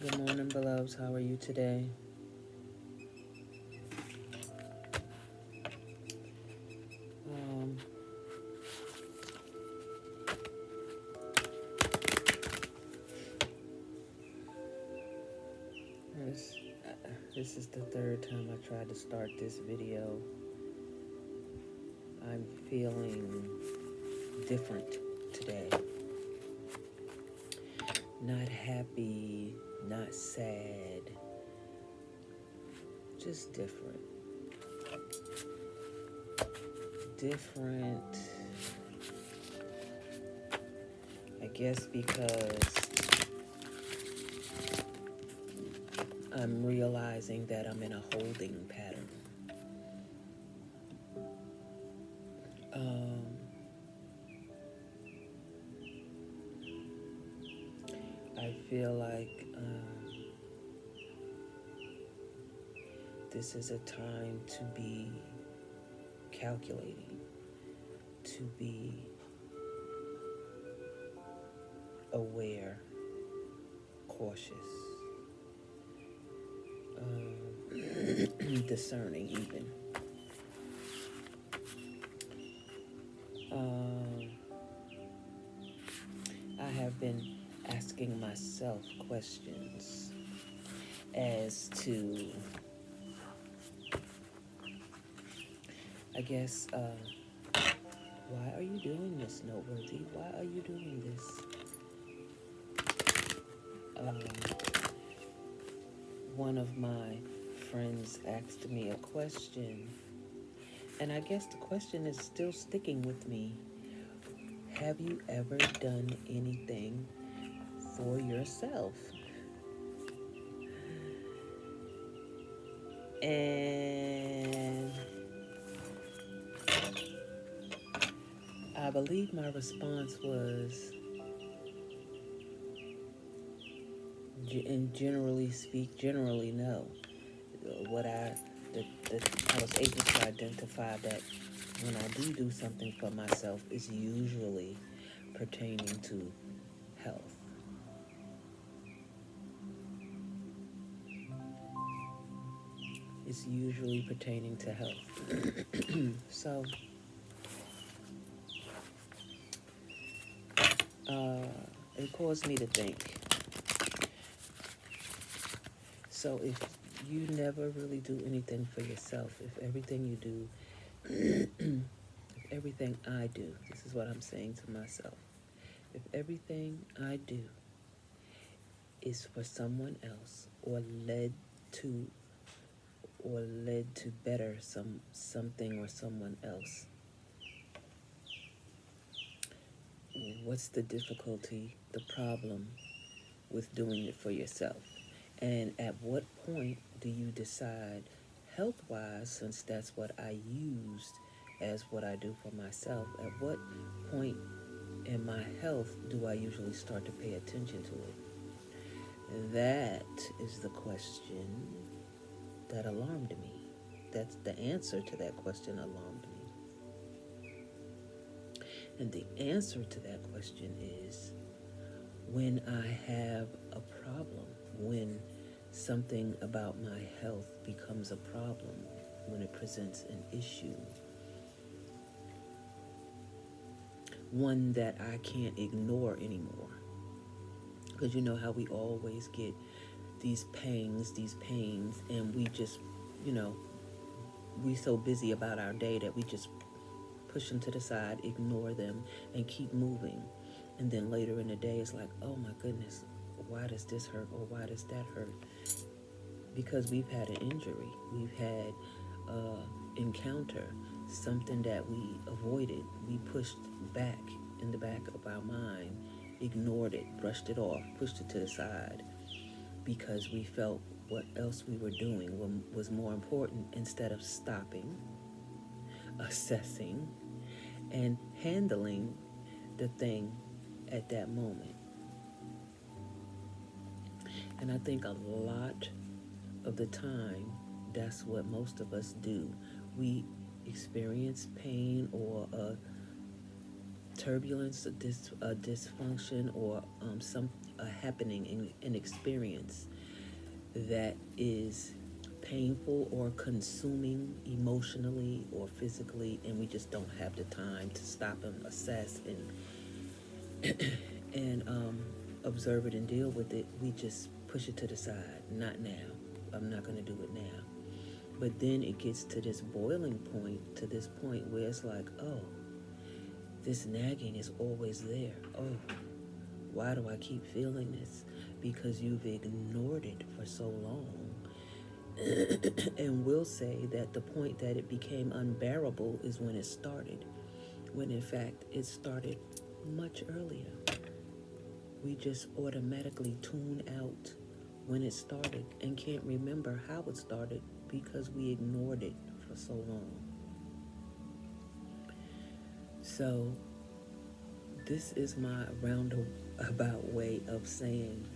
Good morning, beloveds. How are you today? Um, this, this is the third time I tried to start this video. I'm feeling different today. Not happy, not sad, just different. Different, I guess, because I'm realizing that I'm in a holding pattern. I feel like this is a time to be calculating, to be aware, cautious, discerning even. I have been asking myself questions as to, I guess, why are you doing this, Noteworthy? Why are you doing this? One of my friends asked me a question, and I guess the question is still sticking with me. Have you ever done anything for yourself? And I believe my response was, and generally no. I was able to identify that when I do something for myself, it's usually pertaining to health. It's usually pertaining to health. So, it caused me to think. So if you never really do anything for yourself, if everything you do, if everything I do, this is what I'm saying to myself, if everything I do is for someone else to led to better something or someone else, what's the difficulty, the problem with doing it for yourself? And at what point do you decide, health-wise, since that's what I used as what I do for myself, at what point in my health do I usually start to pay attention to it? That is the question that alarmed me. That's the answer to that question alarmed me. And the answer to that question is, when I have a problem, when something about my health becomes a problem, when it presents an issue, one that I can't ignore anymore. Because you know how we always get these pains, and we just, we so busy about our day that we just push them to the side, ignore them, and keep moving. And then later in the day, it's like, oh my goodness, why does this hurt or why does that hurt? Because we've had an injury. We've had encounter, something that we avoided. We pushed back in the back of our mind, ignored it, brushed it off, pushed it to the side because we felt what else we were doing was more important instead of stopping, assessing, and handling the thing at that moment. And I think a lot of the time, that's what most of us do. We experience pain or a turbulence, a dysfunction, or some a happening in an experience that is painful or consuming emotionally or physically, and we just don't have the time to stop and assess and observe it and deal with it. We just push it to the side. Not now. I'm not going to do it now. But then it gets to this boiling point, to this point where it's like, oh, this nagging is always there. Oh, why do I keep feeling this? Because you've ignored it for so long. And we'll say that the point that it became unbearable is when it started, when in fact it started much earlier. We just automatically tune out when it started and can't remember how it started because we ignored it for so long. So this is my roundabout way of saying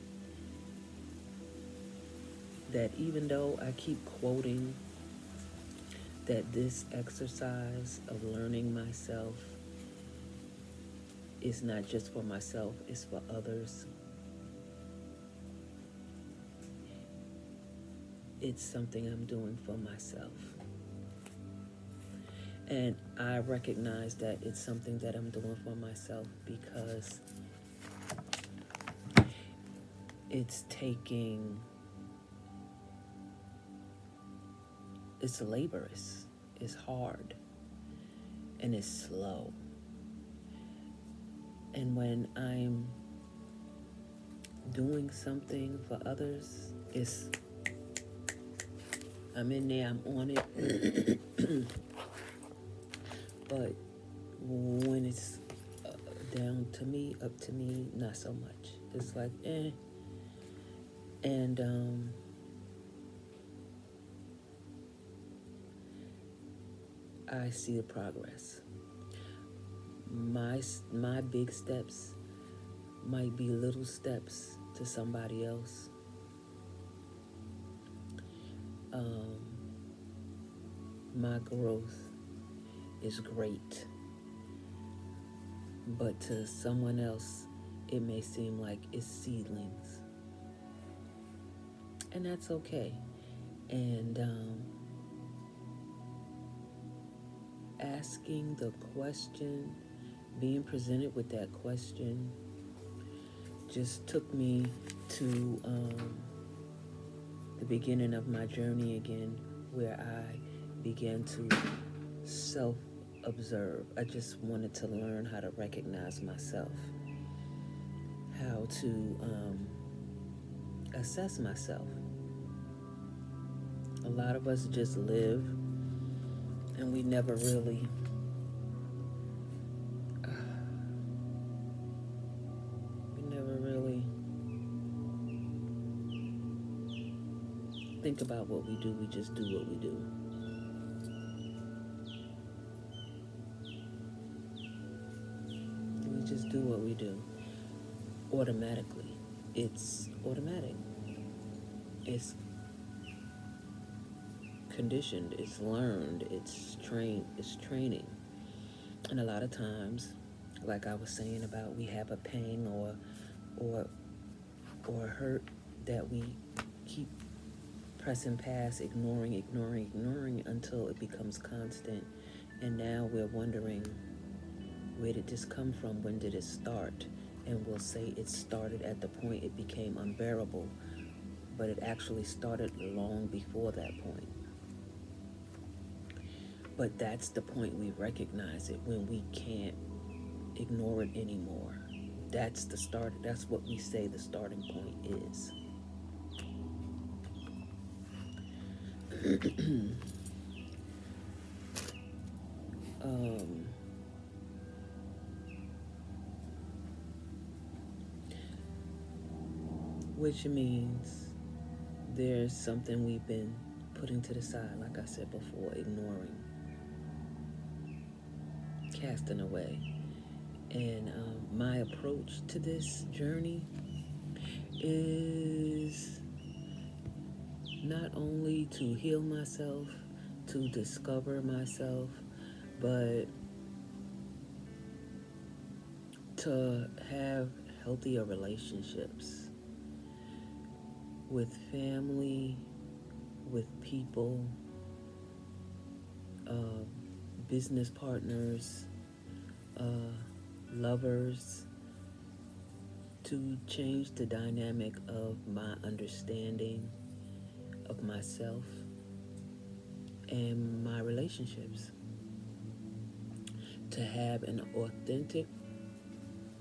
that even though I keep quoting that this exercise of learning myself is not just for myself, it's for others, it's something I'm doing for myself. And I recognize that it's something that I'm doing for myself because it's laborious, it's hard, and it's slow. And when I'm doing something for others, I'm in there, I'm on it. But when it's down to me, up to me, not so much. It's like, eh. And I see the progress. My big steps might be little steps to somebody else. My growth is great, but to someone else, it may seem like it's seedlings, and that's okay. And asking the question, being presented with that question, just took me to the beginning of my journey again, where I began to self-observe. I just wanted to learn how to recognize myself, how to assess myself. A lot of us just live and we never really think about what we do. We just do what we do. We just do what we do automatically. It's automatic. It's conditioned. It's learned. It's training. And a lot of times, like I was saying about, we have a pain or hurt that we keep pressing past, ignoring until it becomes constant. And now we're wondering, where did this come from? When did it start? And we'll say it started at the point it became unbearable, but it actually started long before that point. But that's the point we recognize it, when we can't ignore it anymore. That's the start. That's what we say the starting point is. Which means there's something we've been putting to the side, like I said before, ignoring, casting away. And my approach to this journey is not only to heal myself, to discover myself, but to have healthier relationships with family, with people, uh, business partners, lovers, to change the dynamic of my understanding of myself and my relationships, to have an authentic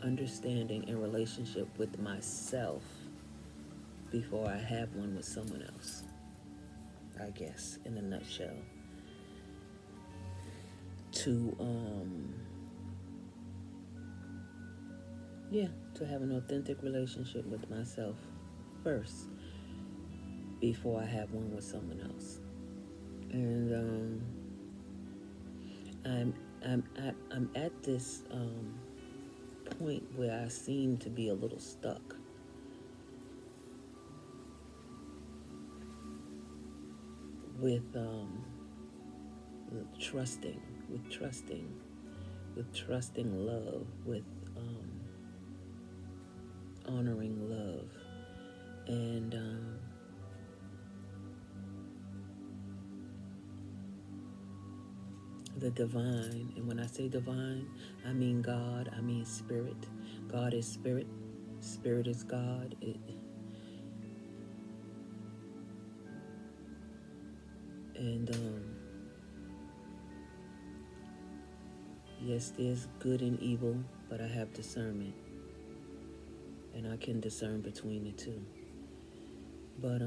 understanding and relationship with myself before I have one with someone else, I guess, in a nutshell. To, to have an authentic relationship with myself first before I have one with someone else. And I'm at this point where I seem to be a little stuck with trusting, with trusting, with trusting love, with honoring love, and the divine. And when I say divine, I mean God, I mean spirit. God is spirit, spirit is God. Yes, there's good and evil, but I have discernment, and I can discern between the two. But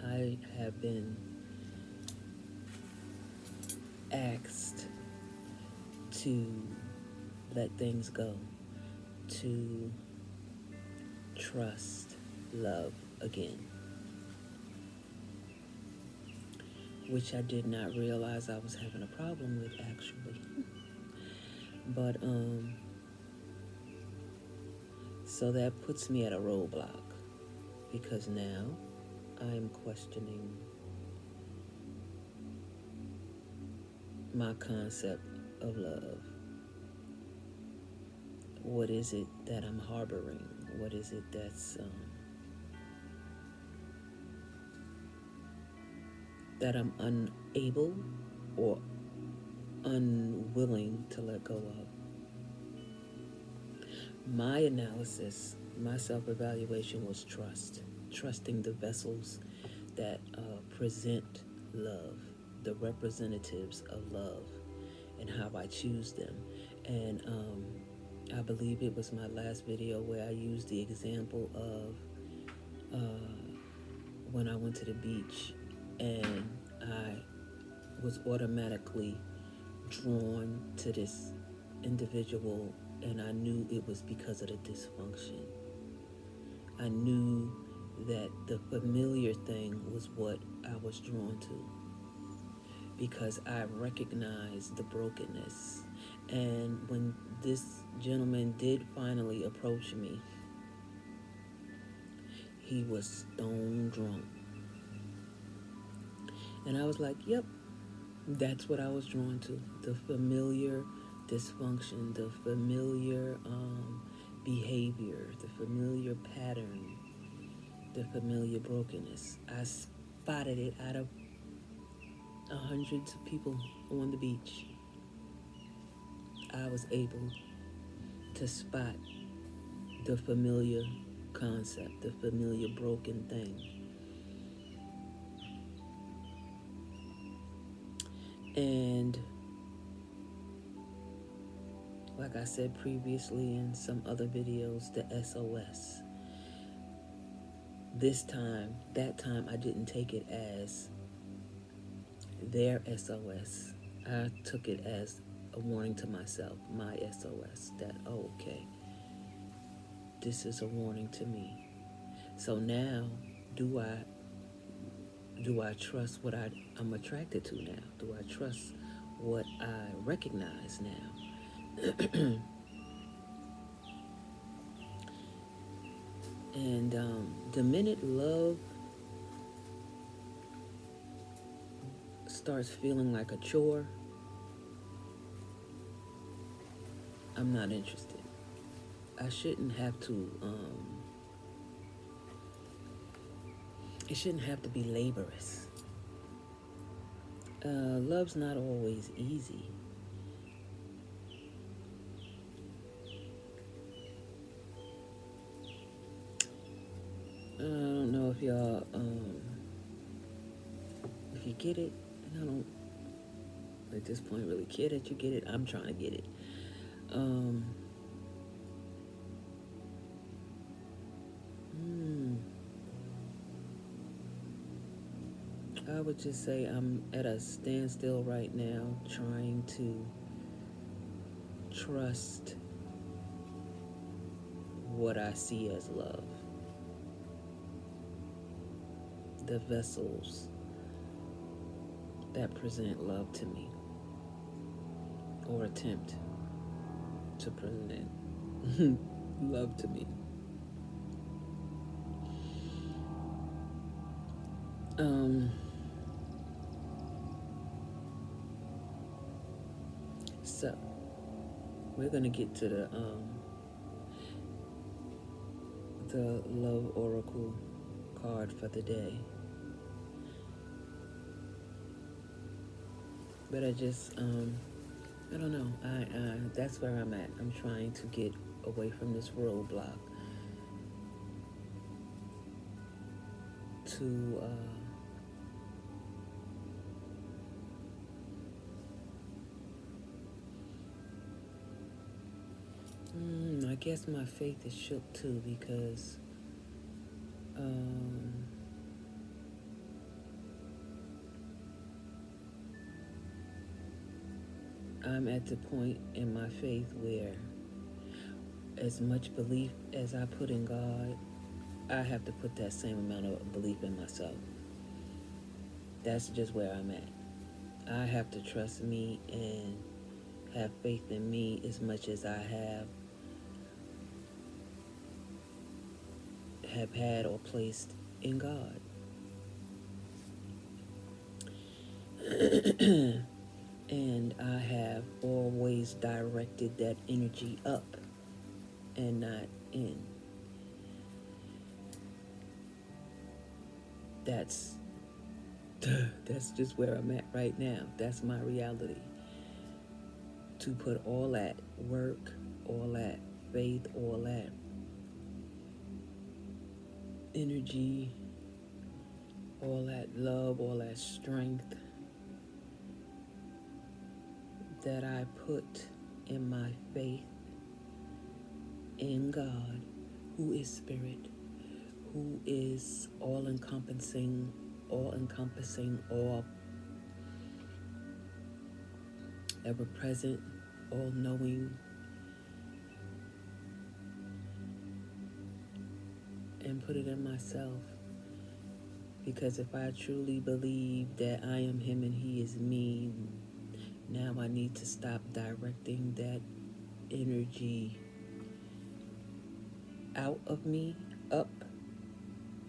I have been asked to let things go, to trust love again, which I did not realize I was having a problem with, actually. But so that puts me at a roadblock, because now I'm questioning my concept of love. What is it that I'm harboring? What is it that's that I'm unable or unwilling to let go of? My analysis, my self-evaluation was trusting the vessels that present love, the representatives of love, and how I choose them. And I believe it was my last video where I used the example of when I went to the beach and I was automatically drawn to this individual, and I knew it was because of the dysfunction. I knew that the familiar thing was what I was drawn to, because I recognized the brokenness. And when this gentleman did finally approach me, he was stone drunk. And I was like, yep, that's what I was drawn to. The familiar dysfunction, the familiar behavior, the familiar pattern, the familiar brokenness. I spotted it out of hundreds of people on the beach. I was able to spot the familiar concept, the familiar broken thing. And like I said previously in some other videos, the SOS. That time, I didn't take it as their SOS. I took it as a warning to myself, my SOS, that, oh, okay, this is a warning to me. So now, do I trust what I'm attracted to now? Do I trust what I recognize now? And the minute love starts feeling like a chore, I'm not interested. I shouldn't have to, it shouldn't have to be laborious. Love's not always easy. I don't know if y'all, if you get it. I don't, at this point, really care that you get it. I'm trying to get it. Um, I would just say I'm at a standstill right now, trying to trust what I see as love. The vessels that present love to me, or attempt to present love to me. So we're gonna get to the love oracle card for the day. But I just I don't know. I that's where I'm at. I'm trying to get away from this roadblock to I guess my faith is shook too, because I'm at the point in my faith where, as much belief as I put in God, I have to put that same amount of belief in myself. That's just where I'm at. I have to trust me and have faith in me as much as I have had or placed in God. And I have always directed that energy up and not in. That's just where I'm at right now. That's my reality. To put all that work, all that faith, all that energy, all that love, all that strength that I put in my faith in God, who is spirit, who is all-encompassing, all ever-present, all-knowing, and put it in myself. Because if I truly believe that I am him and he is me, now I need to stop directing that energy out of me, up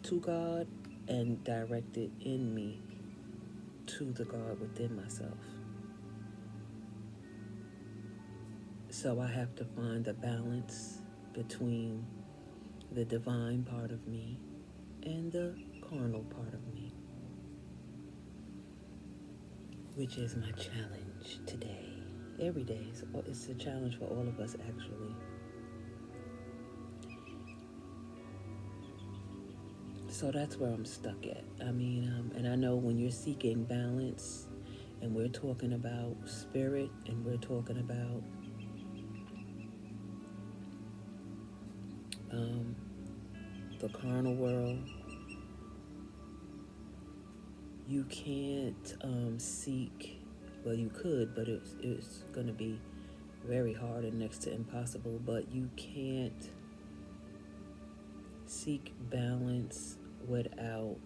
to God, and direct it in me to the God within myself. So I have to find a balance between the divine part of me and the carnal part of me, which is my challenge today. Every day, it's a challenge for all of us, actually. So that's where I'm stuck at. I mean, and I know when you're seeking balance, and we're talking about spirit, and we're talking about the carnal world, you can't seek, well, you could, but it's going to be very hard and next to impossible, but you can't seek balance without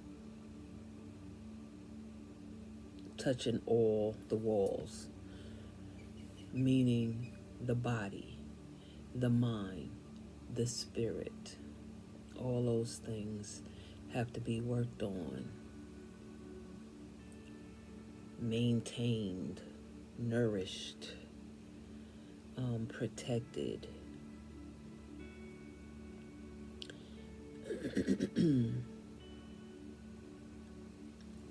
touching all the walls, meaning the body, the mind, the spirit. All those things have to be worked on, maintained, nourished, protected.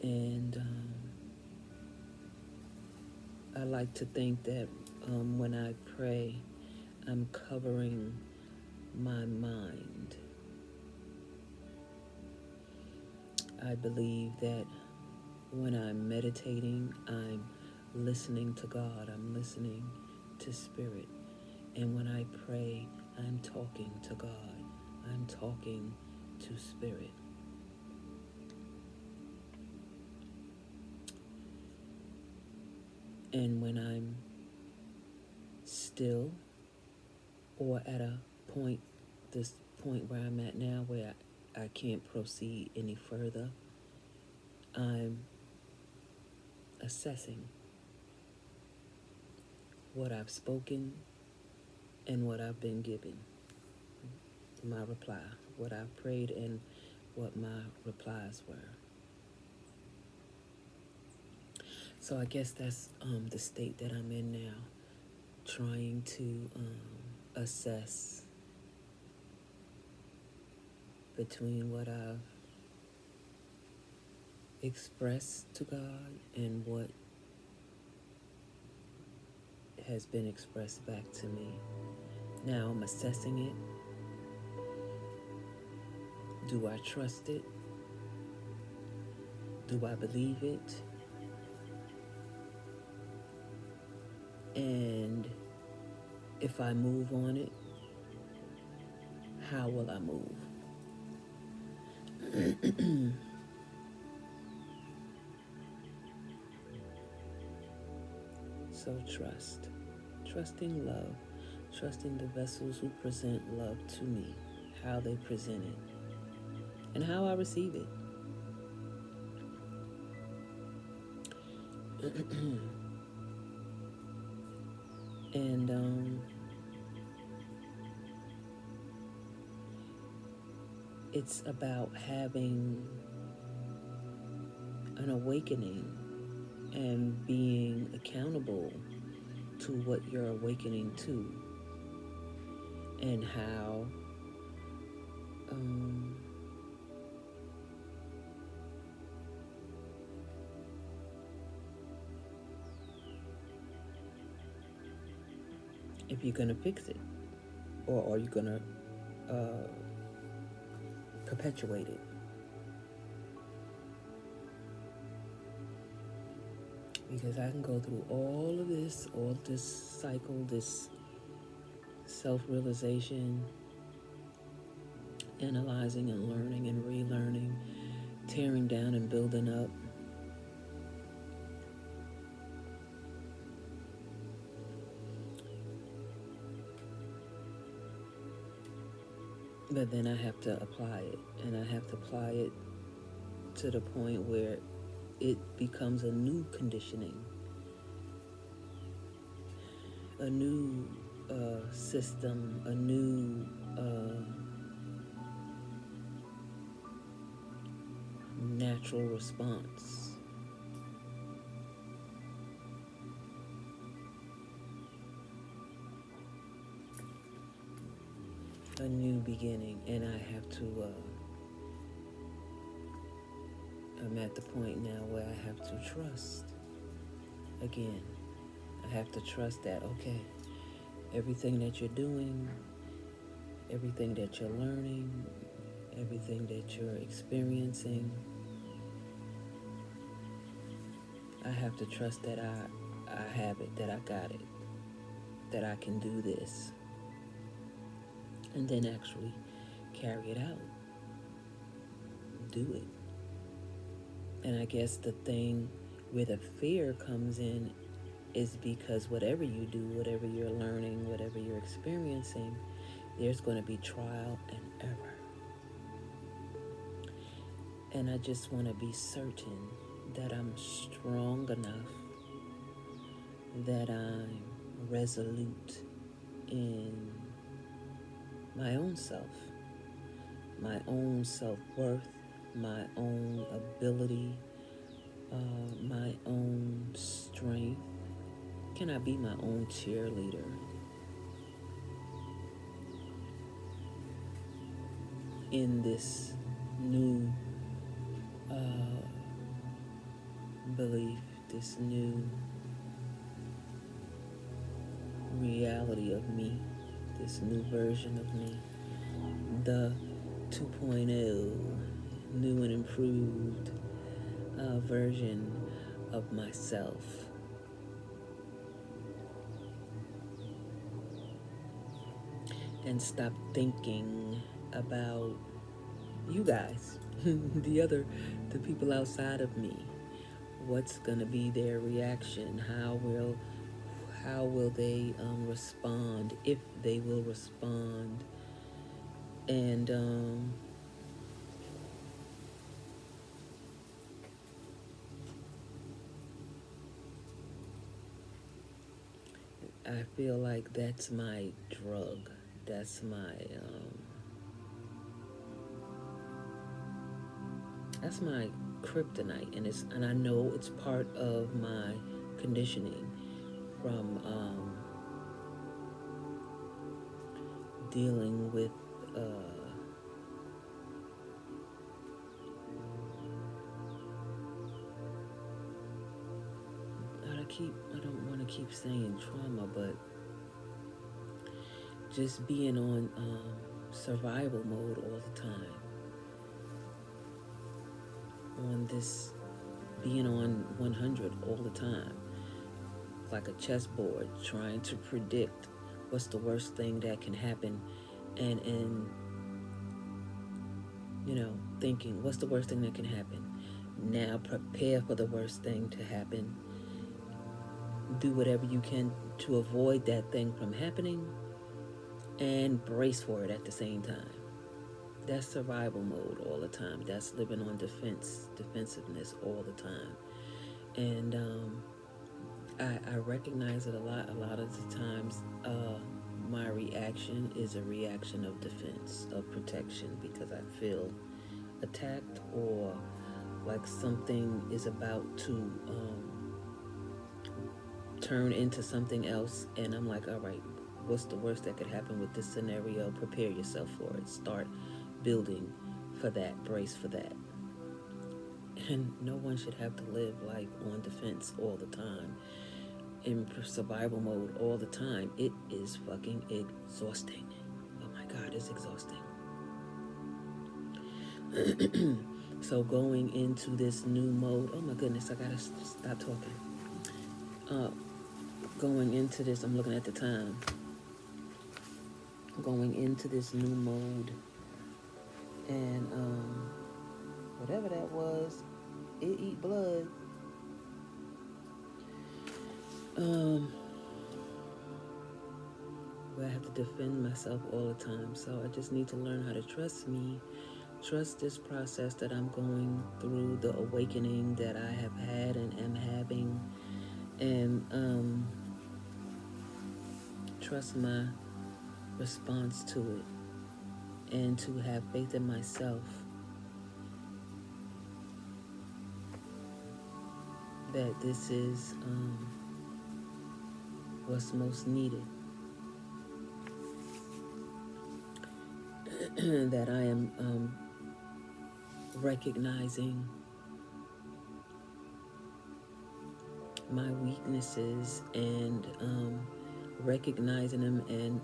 And I like to think that when I pray, I'm covering my mind. I believe that when I'm meditating, I'm listening to God, I'm listening to Spirit. And when I pray, I'm talking to God, I'm talking to Spirit. And when I'm still, or at a point, this point where I'm at now, where I can't proceed any further, I'm assessing what I've spoken and what I've been given. My reply, what I've prayed and what my replies were. So I guess that's the state that I'm in now, trying to assess between what I've expressed to God and what has been expressed back to me. Now I'm assessing it. Do I trust it? Do I believe it? And if I move on it, how will I move? So trust. Trusting love. Trusting the vessels who present love to me, how they present it, and how I receive it. And it's about having an awakening and being accountable to what you're awakening to, and how if you're going to fix it, or are you going to perpetuate it. Because I can go through all this cycle, this self-realization, analyzing and learning and relearning, tearing down and building up. But then I have to apply it, and I have to apply it to the point where it becomes a new conditioning, a new system, a new natural response. A new beginning, and I have to I'm at the point now where I have to trust again. I have to trust that, okay, everything that you're doing, everything that you're learning, everything that you're experiencing, I have to trust that I have it, that I got it, that I can do this, and then actually carry it out. Do it. And I guess the thing where the fear comes in is because whatever you do, whatever you're learning, whatever you're experiencing, there's going to be trial and error. And I just want to be certain that I'm strong enough, that I'm resolute in my own self, my own self-worth, my own ability, my own strength. Can I be my own cheerleader? in this new belief, this new reality of me, this new version of me, the 2.0, new and improved version of myself. And stop thinking about you guys, the people outside of me. What's gonna be their reaction? How will they respond, if they will respond? And I feel like that's my drug. That's my kryptonite, and I know it's part of my conditioning from dealing with I don't want to keep saying trauma, but just being on survival mode all the time, on this, being on 100 all the time, like a chessboard, trying to predict what's the worst thing that can happen, and thinking, what's the worst thing that can happen? Now prepare for the worst thing to happen. Do whatever you can to avoid that thing from happening, and brace for it at the same time. That's survival mode all the time. That's living on defensiveness all the time. And I recognize it a lot. A lot of the times, my reaction is a reaction of defense, of protection, because I feel attacked, or like something is about to turn into something else, and I'm like, all right, what's the worst that could happen with this scenario? Prepare yourself for it. Start building for that, brace for that. And no one should have to live like on defense all the time, in survival mode all the time. It is fucking exhausting. Oh my God, it's exhausting. So going into this new mode, oh my goodness, I gotta stop talking. Going into this, I'm looking at the time. Going into this new mode, and whatever that was, it eat blood. Where I have to defend myself all the time. So I just need to learn how to trust me, trust this process that I'm going through, the awakening that I have had and am having, and trust my response to it, and to have faith in myself that this is what's most needed. That I am recognizing my weaknesses, and recognizing them, and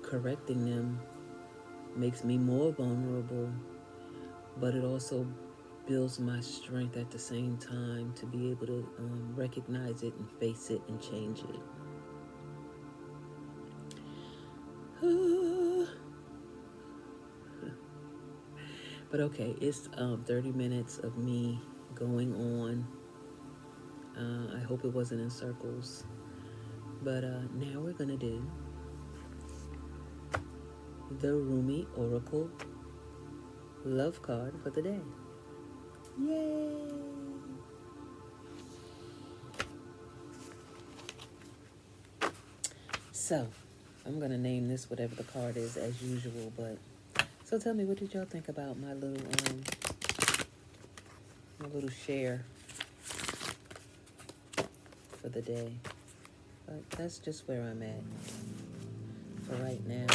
correcting them makes me more vulnerable, but it also builds my strength at the same time to be able to recognize it and face it and change it. But okay, it's 30 minutes of me going on. I hope it wasn't in circles. But now we're going to do the Rumi Oracle love card for the day. Yay! So, I'm going to name this whatever the card is as usual, but so tell me, what did y'all think about my little share for the day? But that's just where I'm at for right now.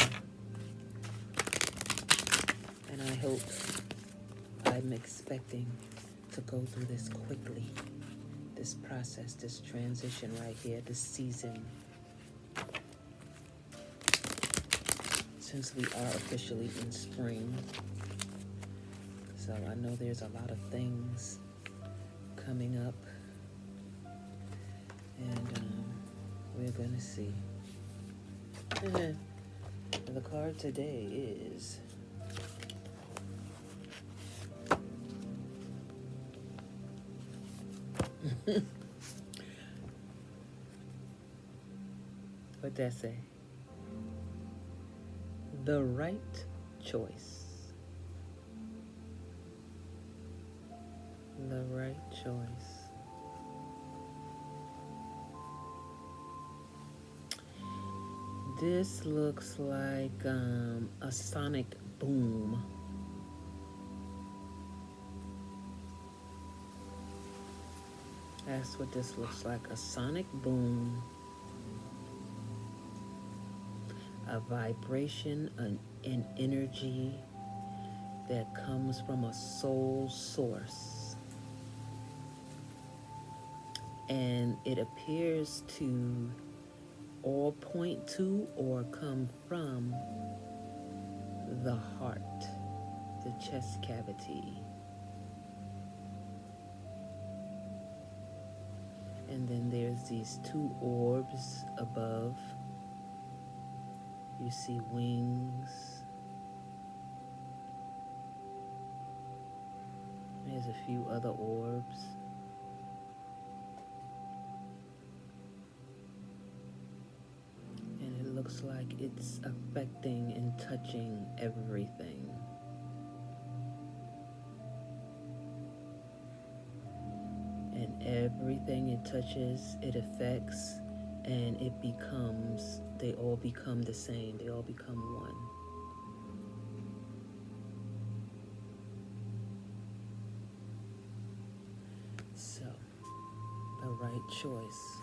hope I'm expecting to go through this quickly. This process, this transition right here, this season. Since we are officially in spring. So I know there's a lot of things coming up. And we're going to see. The card today is what'd that say? The right choice. The right choice. This looks like a sonic boom. That's what this looks like, a sonic boom, a vibration, an energy that comes from a soul source. And it appears to all point to or come from the heart, the chest cavity. And then there's these two orbs above. You see wings. There's a few other orbs. And it looks like it's affecting and touching everything. And everything it touches, it affects, and it becomes, they all become the same. They all become one. So, the right choice.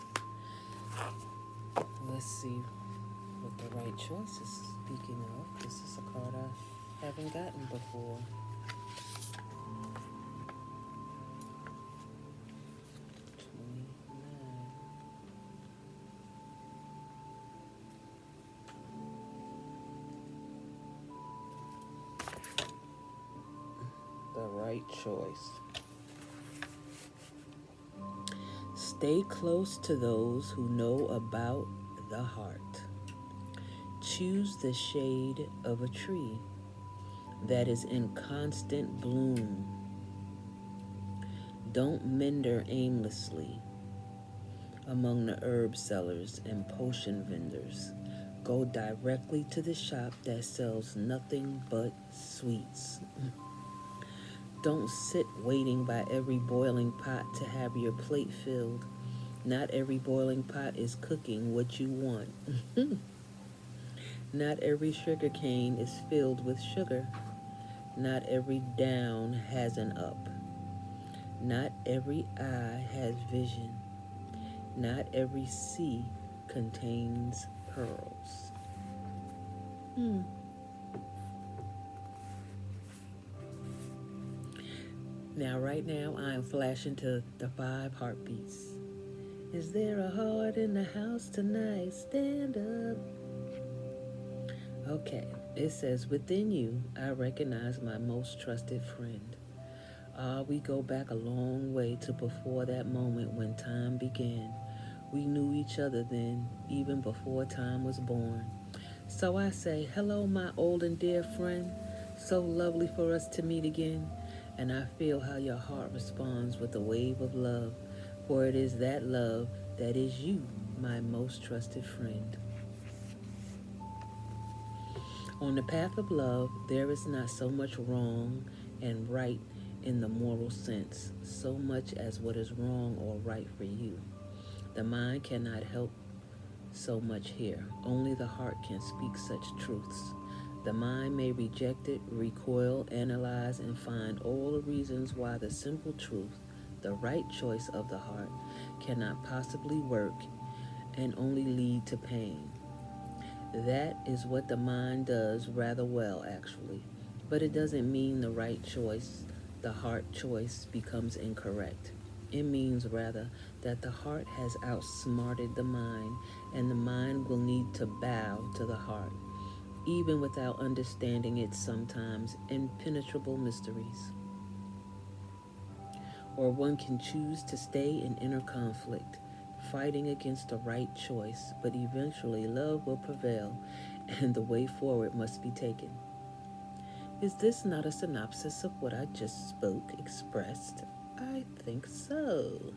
Let's see what the right choice is speaking of. This is a card I haven't gotten before. The right choice. Stay close to those who know about the heart. Choose the shade of a tree that is in constant bloom. Don't meander aimlessly among the herb sellers and potion vendors. Go directly to the shop that sells nothing but sweets. Don't sit waiting by every boiling pot to have your plate filled. Not every boiling pot is cooking what you want. Not every sugar cane is filled with sugar. Not every down has an up. Not every eye has vision. Not every sea contains pearls. Now, right now, I am flashing to the 5 heartbeats. Is there a heart in the house tonight? Stand up. Okay, it says, within you, I recognize my most trusted friend. We go back a long way to before that moment when time began. We knew each other then, even before time was born. So I say, hello, my old and dear friend. So lovely for us to meet again. And I feel how your heart responds with a wave of love. For it is that love that is you, my most trusted friend. On the path of love, there is not so much wrong and right in the moral sense, so much as what is wrong or right for you. The mind cannot help so much here. Only the heart can speak such truths. The mind may reject it, recoil, analyze, and find all the reasons why the simple truth, the right choice of the heart, cannot possibly work and only lead to pain. That is what the mind does rather well, actually. But it doesn't mean the right choice, the heart choice, becomes incorrect. It means rather that the heart has outsmarted the mind, and the mind will need to bow to the heart, even without understanding its sometimes impenetrable mysteries. Or one can choose to stay in inner conflict, fighting against the right choice, but eventually love will prevail and the way forward must be taken. Is this not a synopsis of what I just expressed? I think so.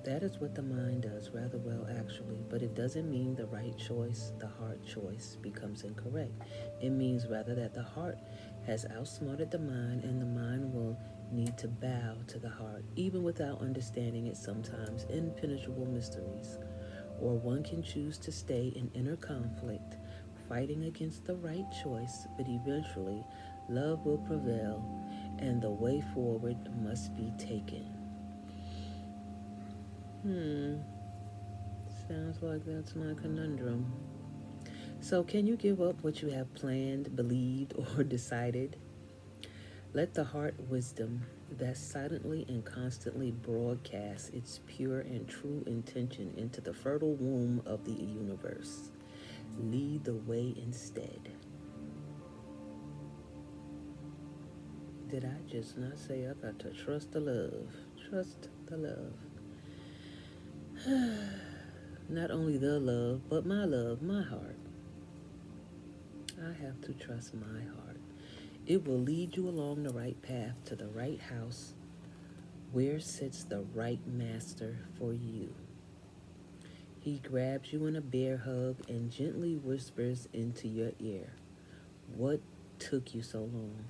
That is what the mind does rather well, actually, but it doesn't mean the right choice, the heart choice, becomes incorrect. It means rather that the heart has outsmarted the mind, and the mind will need to bow to the heart, even without understanding its sometimes impenetrable mysteries. Or one can choose to stay in inner conflict, fighting against the right choice, but eventually love will prevail, and the way forward must be taken. Hmm. Sounds like that's my conundrum. So, can you give up what you have planned, believed, or decided? Let the heart wisdom that silently and constantly broadcasts its pure and true intention into the fertile womb of the universe lead the way instead. Did I just not say I got to trust the love? Trust the love. Not only the love, but my love, my heart. I have to trust my heart. It will lead you along the right path to the right house where sits the right master for you. He grabs you in a bear hug and gently whispers into your ear, "What took you so long?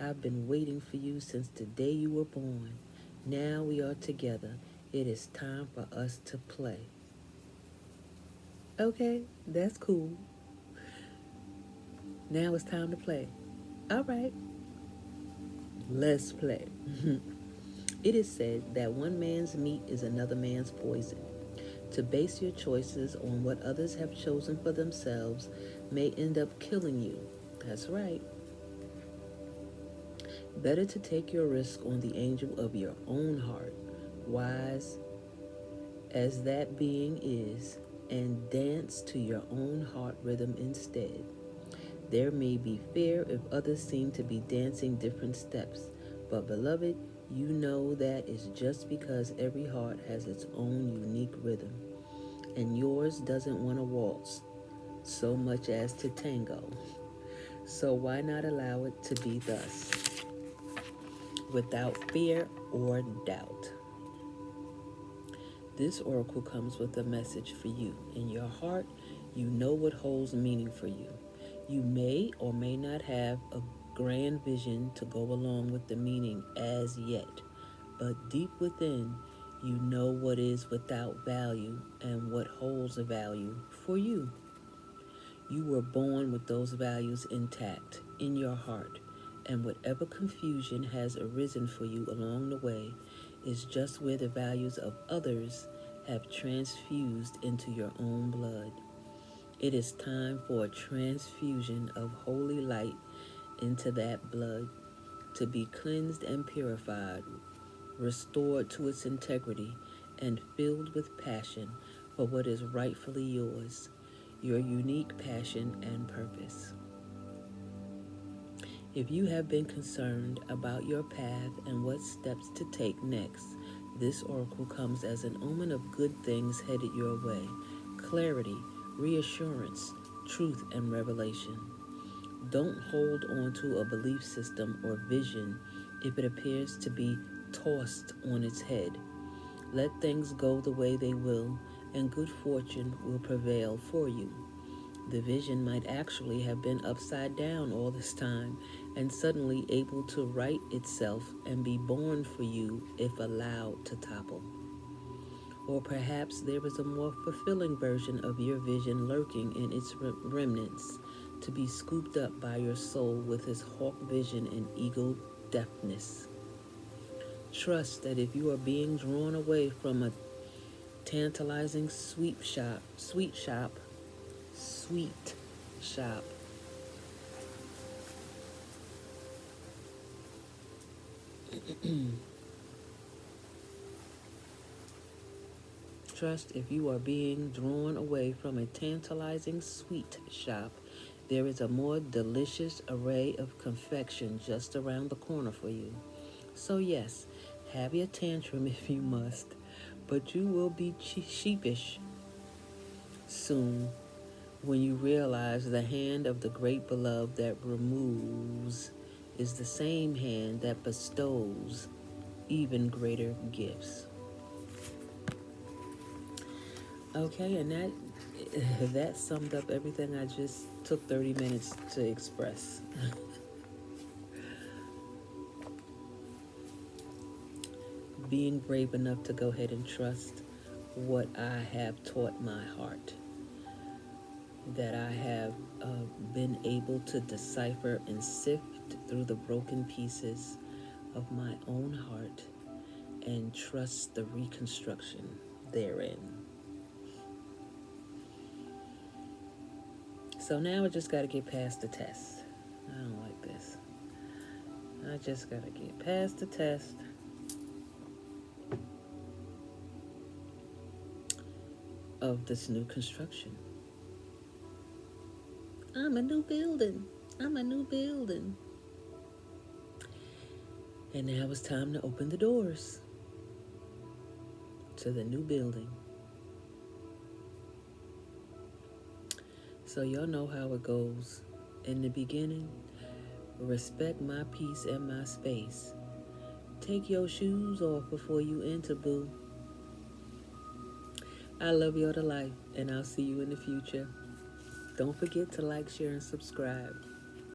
I've been waiting for you since the day you were born. Now we are together. It is time for us to play." Okay, that's cool. Now it's time to play. All right, let's play. It is said that one man's meat is another man's poison. To base your choices on what others have chosen for themselves may end up killing you. That's right. Better to take your risk on the angel of your own heart, wise as that being is, and dance to your own heart rhythm instead. There may be fear if others seem to be dancing different steps, but beloved, you know that is just because every heart has its own unique rhythm, and yours doesn't want to waltz so much as to tango. So why not allow it to be thus, without fear or doubt? This oracle comes with a message for you. In your heart, you know what holds meaning for you. You may or may not have a grand vision to go along with the meaning as yet, but deep within, you know what is without value and what holds a value for you. You were born with those values intact in your heart, and whatever confusion has arisen for you along the way is just where the values of others have transfused into your own blood. It is time for a transfusion of holy light into that blood to be cleansed and purified, restored to its integrity, and filled with passion for what is rightfully yours, your unique passion and purpose. If you have been concerned about your path and what steps to take next, this oracle comes as an omen of good things headed your way: clarity, reassurance, truth, and revelation. Don't hold on to a belief system or vision if it appears to be tossed on its head. Let things go the way they will, and good fortune will prevail for you. The vision might actually have been upside down all this time and suddenly able to right itself and be born for you if allowed to topple. Or perhaps there is a more fulfilling version of your vision lurking in its remnants to be scooped up by your soul with his hawk vision and eagle deftness. Trust that if you are being drawn away from a tantalizing sweet shop, sweet shop. Trust if you are being drawn away from a tantalizing sweet shop, there is a more delicious array of confection just around the corner for you. So, yes, have your tantrum if you must, but you will be sheepish soon when you realize the hand of the great beloved that removes is the same hand that bestows even greater gifts. Okay, and that summed up everything I just took 30 minutes to express. Being brave enough to go ahead and trust what I have taught my heart, that I have been able to decipher and sift through the broken pieces of my own heart and trust the reconstruction therein. So now I just got to get past the test. I don't like this. I just got to get past the test. Of this new construction. I'm a new building. I'm a new building. And now it's time to open the doors to the new building. So y'all know how it goes. In the beginning, respect my peace and my space. Take your shoes off before you enter, boo. I love y'all to life, and I'll see you in the future. Don't forget to like, share, and subscribe.